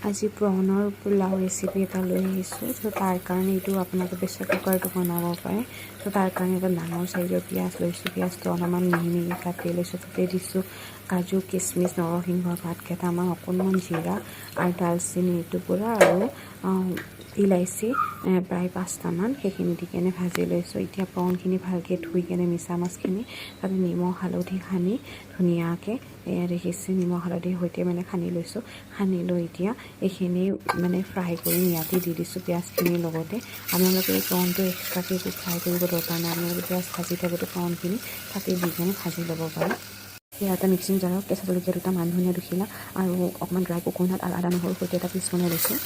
আজি prawnৰ pulao recipe এটা লৈ আহিছোঁ তো তাৰ কাৰণে এইটো আপোনালোকে প্ৰেছাৰ কুকাৰটো বনাব পাৰে তো তাৰ কাৰণে এটা ডাঙৰ সাইজৰ পিয়াজ লৈছোঁ পিয়াজটো অলপমান মিহি মিহি কাটি লৈছোঁ তাতে দিছোঁ কাজু কিচমিচ নৰসিংহৰ পাত কেইটামান অকণমান জিৰা আৰু ডালচেনি টুকুৰা আৰু ইলাইচি প্ৰায় 5টামান সেইখিনি দি কেনে ভাজি লৈছোঁ এতিয়া prawnখিনি ভালকৈ ধুই কেনে মিছা মাছখিনি তাতে নিমখ হালধি সানি ধুনীয়াকৈ দেখিছে নিমখ হালধিৰ সৈতে মানে সানি লৈছোঁ সানি লৈ এতিয়া এইখিনি মানে ফ্ৰাই কৰি ইয়াতে দি দিছোঁ পিয়াজখিনিৰ লগতে আপোনালোকে এই prawnটো এক্সট্ৰাকৈ ফ্ৰাই কৰিব দৰকাৰ নাই আপোনালোকে পিয়াজ ভাজি থাকোঁতে prawnখিনি তাতে দি কেনে ভাজি ল'ব পাৰে ইয়াতে মিক্সিং জাৰত কেঁচা জলকীয়া দুটা মান ধনিয়া দুখিলা আৰু অকণমান ড্ৰাই কোকোনাট আৰু আদা নহৰুৰ সৈতে এটা পিচ বনাই লৈছোঁ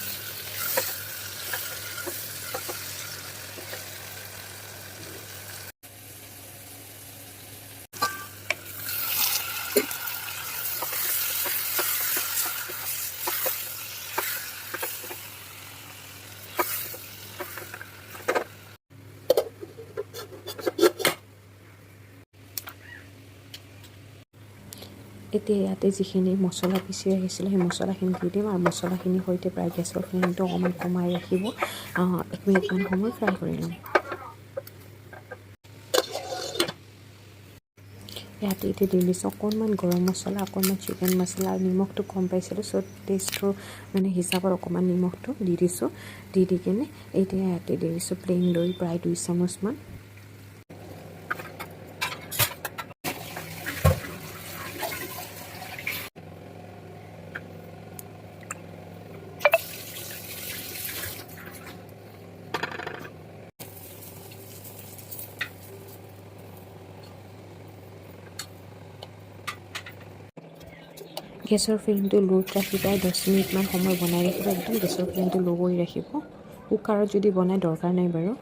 এতিয়া ইয়াতে যিখিনি মছলা পিচি ৰাখিছিলোঁ সেই মছলাখিনি দি দিম আৰু মছলাখিনিৰ সৈতে প্ৰায় গেছৰ ফ্লেমটো অকণমান কমাই ৰাখিব 1 মিনিটমান সময় ফ্ৰাই কৰি ল'ম ইয়াতে এতিয়া দি দিছোঁ অকণমান গৰম মছলা অকণমান চিকেন মছলা আৰু নিমখটো কম পাইছিলোঁ চ' টেষ্টটো মানে হিচাপত অকণমান নিমখটো দি দিছোঁ দি কিনে এতিয়া ইয়াতে দি দিছোঁ প্লেইন দৈ প্ৰায় 2 চামুচমান গেছৰ ফ্লেমটো ল'ত ৰাখি প্ৰায় 10 মিনিটমান সময় বনাই ৰাখিব একদম গেছৰ ফ্লেমটো ল' কৰি ৰাখিব কুকাৰত যদি বনাই দৰকাৰ নাই বাৰু